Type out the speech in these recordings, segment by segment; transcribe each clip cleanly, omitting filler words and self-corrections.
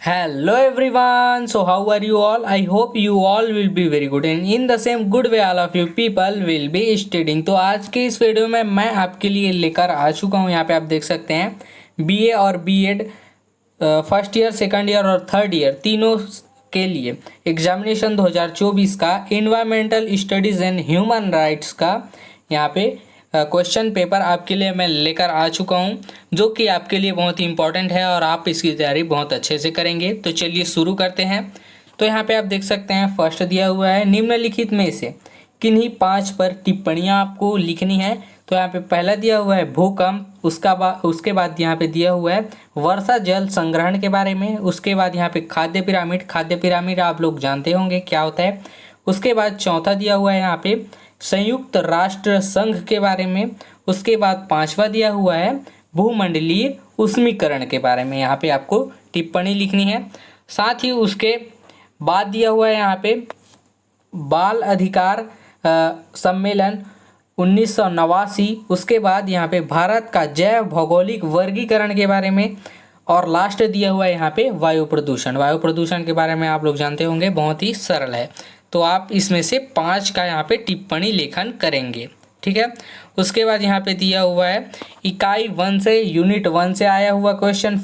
Hello everyone. So how are you all? I hope you all will be very good and in the same good way all of you people will be studying. तो आज के इस video में मैं आपके लिए लेकर आ चुका हूँ। यहाँ पे आप देख सकते हैं बीए और BEd first year, second year और थर्ड ईयर तीनों के लिए एग्जामिनेशन 2024 का environmental studies and human rights का यहाँ पे क्वेश्चन पेपर आपके लिए मैं लेकर आ चुका हूं, जो कि आपके लिए बहुत ही इंपॉर्टेंट है और आप इसकी तैयारी बहुत अच्छे से करेंगे। तो चलिए शुरू करते हैं। तो यहाँ पे आप देख सकते हैं फर्स्ट दिया हुआ है निम्नलिखित में से किन्हीं 5 पर टिप्पणियाँ आपको लिखनी है। तो यहाँ पे पहला दिया हुआ है भूकंप, उसके बाद यहाँ पे दिया हुआ है वर्षा जल संग्रहण के बारे में। उसके बाद यहाँ पे खाद्य पिरामिड आप लोग जानते होंगे क्या होता है। उसके बाद चौथा दिया हुआ है यहाँ पे संयुक्त राष्ट्र संघ के बारे में। उसके बाद पांचवा दिया हुआ है भूमंडलीय उष्मीकरण के बारे में। यहाँ पे आपको टिप्पणी लिखनी है। साथ ही उसके बाद दिया हुआ है यहाँ पे बाल अधिकार सम्मेलन 1989। उसके बाद यहाँ पे भारत का जैव भौगोलिक वर्गीकरण के बारे में। और लास्ट दिया हुआ है यहाँ पे वायु प्रदूषण के बारे में आप लोग जानते होंगे, बहुत ही सरल है। तो आप इसमें से 5 का यहाँ पे टिप्पणी लेखन करेंगे, ठीक है। उसके बाद यहाँ पे दिया हुआ है इकाई 1 से यूनिट 1 से आया हुआ क्वेश्चन।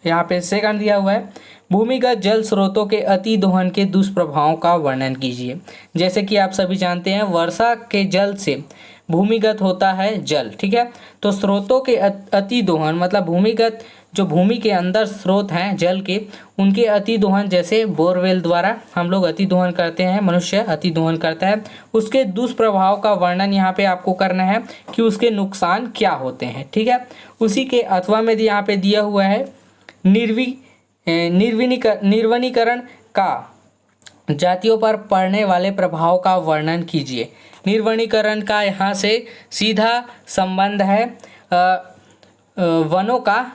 यहाँ पे सेकंड दिया हुआ है भूमिगत जल स्रोतों के अति दोहन के दुष्प्रभावों का वर्णन कीजिए। जैसे कि आप सभी जानते हैं वर्षा के जल से भूमिगत होता है जल, ठीक है। तो स्रोतों के अति दोहन मतलब भूमिगत जो भूमि के अंदर स्रोत हैं जल के, उनके अति दोहन, जैसे बोरवेल द्वारा हम लोग अति दोहन करते हैं, मनुष्य अति दोहन करता है, उसके दुष्प्रभाव का वर्णन यहाँ पे आपको करना है कि उसके नुकसान क्या होते हैं, ठीक है। उसी के अथवा में यहाँ पे दिया हुआ है निर्वनीकरण का जातियों पर पड़ने वाले प्रभाव का वर्णन कीजिए। निर्वनीकरण का यहाँ से सीधा संबंध है वनों का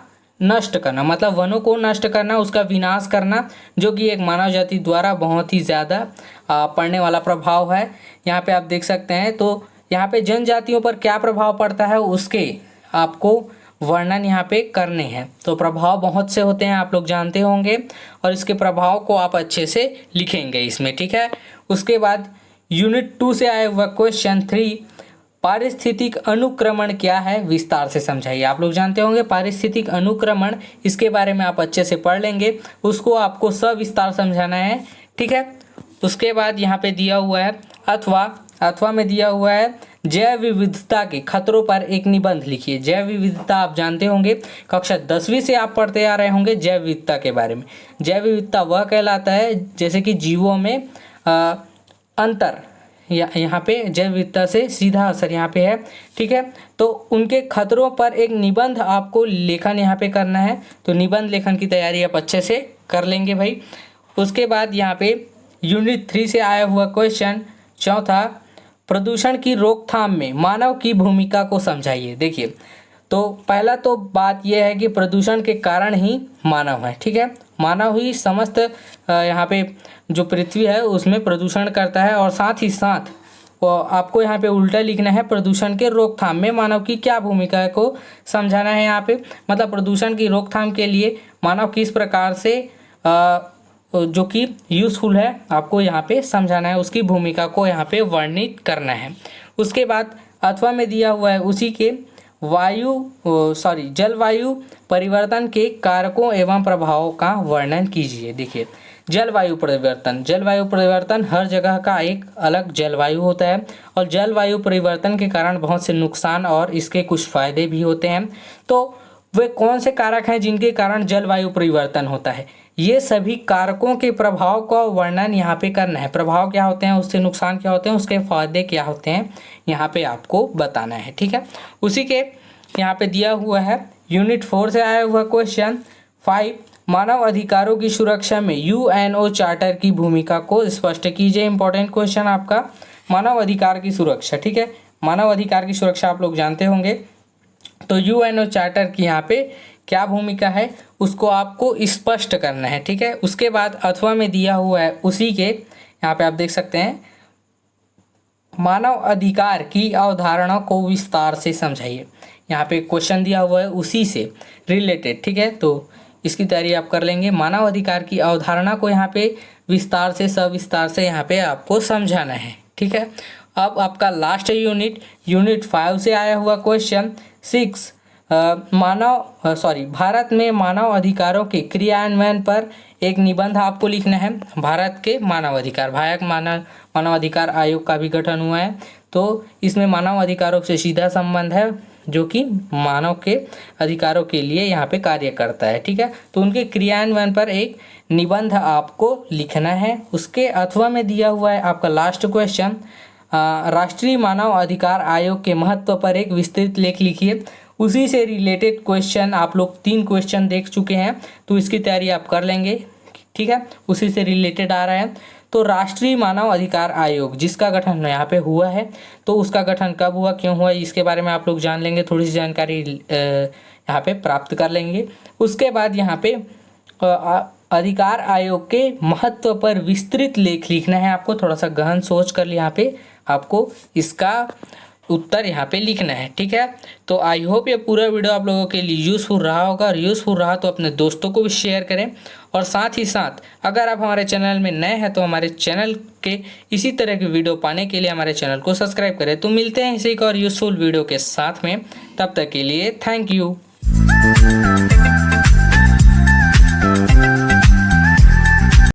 नष्ट करना, मतलब वनों को नष्ट करना, उसका विनाश करना, जो कि एक मानव जाति द्वारा बहुत ही ज़्यादा पड़ने वाला प्रभाव है। यहाँ पे आप देख सकते हैं। तो यहाँ पे जनजातियों पर क्या प्रभाव पड़ता है उसके आपको वर्णन यहाँ पे करने हैं। तो प्रभाव बहुत से होते हैं, आप लोग जानते होंगे, और इसके प्रभाव को आप अच्छे से लिखेंगे इसमें, ठीक है। उसके बाद यूनिट 2 से आया हुआ क्वेश्चन 3 पारिस्थितिक अनुक्रमण क्या है, विस्तार से समझाइए। आप लोग जानते होंगे पारिस्थितिक अनुक्रमण, इसके बारे में आप अच्छे से पढ़ लेंगे, उसको आपको सविस्तार समझाना है, ठीक है। उसके बाद यहाँ पे दिया हुआ है अथवा में दिया हुआ है जैव विविधता के खतरों पर एक निबंध लिखिए। जैव विविधता आप जानते होंगे, कक्षा 10वीं से आप पढ़ते आ रहे होंगे जैव विविधता के बारे में। जैव विविधता वह कहलाता है जैसे कि जीवों में अंतर, यहाँ पे जैव विविधता से सीधा असर यहाँ पे है, ठीक है। तो उनके खतरों पर एक निबंध आपको लेखन यहाँ पे करना है। तो निबंध लेखन की तैयारी आप अच्छे से कर लेंगे भाई। उसके बाद यहाँ पे यूनिट 3 से आया हुआ क्वेश्चन चौथा प्रदूषण की रोकथाम में मानव की भूमिका को समझाइए। देखिए, तो पहला तो बात यह है कि प्रदूषण के कारण ही मानव है, ठीक है। मानव ही समस्त यहाँ पे जो पृथ्वी है उसमें प्रदूषण करता है, और साथ ही साथ आपको यहाँ पे उल्टा लिखना है प्रदूषण के रोकथाम में मानव की क्या भूमिका है को समझाना है यहाँ पे। मतलब प्रदूषण की रोकथाम के लिए मानव किस प्रकार से जो कि यूज़फुल है आपको यहाँ पे समझाना है, उसकी भूमिका को यहाँ पे वर्णित करना है। उसके बाद अथवा में दिया हुआ है उसी के जलवायु परिवर्तन के कारकों एवं प्रभावों का वर्णन कीजिए। देखिए, जलवायु परिवर्तन हर जगह का एक अलग जलवायु होता है, और जलवायु परिवर्तन के कारण बहुत से नुकसान और इसके कुछ फ़ायदे भी होते हैं। तो वे कौन से कारक हैं जिनके कारण जलवायु परिवर्तन होता है, ये सभी कारकों के प्रभाव का वर्णन यहाँ पे करना है। प्रभाव क्या होते हैं, उससे नुकसान क्या होते हैं, उसके फायदे क्या होते हैं, यहाँ पे आपको बताना है, ठीक है। उसी के यहाँ पे दिया हुआ है यूनिट 4 से आया हुआ क्वेश्चन 5 मानव अधिकारों की सुरक्षा में यूएनओ चार्टर की भूमिका को स्पष्ट कीजिए। इंपॉर्टेंट क्वेश्चन आपका मानव अधिकार की सुरक्षा, ठीक है। मानव अधिकार की सुरक्षा आप लोग जानते होंगे। तो यूएनओ चार्टर की यहाँ पे क्या भूमिका है उसको आपको स्पष्ट करना है, ठीक है। उसके बाद अथवा में दिया हुआ है उसी के यहाँ पे आप देख सकते हैं मानव अधिकार की अवधारणा को विस्तार से समझाइए। यहाँ पे क्वेश्चन दिया हुआ है उसी से रिलेटेड, ठीक है। तो इसकी तैयारी आप कर लेंगे। मानव अधिकार की अवधारणा को यहाँ पे विस्तार से सविस्तार से यहाँ पे आपको समझाना है, ठीक है। अब आपका लास्ट यूनिट 5 से आया हुआ क्वेश्चन 6, भारत में मानव अधिकारों के क्रियान्वयन पर एक निबंध आपको लिखना है। भारत के मानव अधिकार आयोग का भी गठन हुआ है, तो इसमें मानव अधिकारों से सीधा संबंध है, जो कि मानव के अधिकारों के लिए यहाँ पे कार्य करता है, ठीक है। तो उनके क्रियान्वयन पर एक निबंध आपको लिखना है। उसके अथवा में दिया हुआ है आपका लास्ट क्वेश्चन, राष्ट्रीय मानव अधिकार आयोग के महत्व पर एक विस्तृत लेख लिखिए। उसी से रिलेटेड क्वेश्चन आप लोग 3 क्वेश्चन देख चुके हैं, तो इसकी तैयारी आप कर लेंगे, ठीक है। उसी से रिलेटेड आ रहा है। तो राष्ट्रीय मानव अधिकार आयोग जिसका गठन यहाँ पे हुआ है, तो उसका गठन कब हुआ, क्यों हुआ, इसके बारे में आप लोग जान लेंगे, थोड़ी सी जानकारी यहाँ पे प्राप्त कर लेंगे। उसके बाद यहाँ पे अधिकार आयोग के महत्व पर विस्तृत लेख लिखना है आपको। थोड़ा सा गहन सोच कर यहाँ पे आपको इसका उत्तर यहाँ पे लिखना है, ठीक है। तो आई होप ये पूरा वीडियो आप लोगों के लिए यूज़फुल रहा होगा, और यूज़फुल रहा तो अपने दोस्तों को भी शेयर करें। और साथ ही साथ अगर आप हमारे चैनल में नए हैं तो हमारे चैनल के इसी तरह के वीडियो पाने के लिए हमारे चैनल को सब्सक्राइब करें। तो मिलते हैं इसी एक और यूज़फुल वीडियो के साथ में, तब तक के लिए थैंक यू।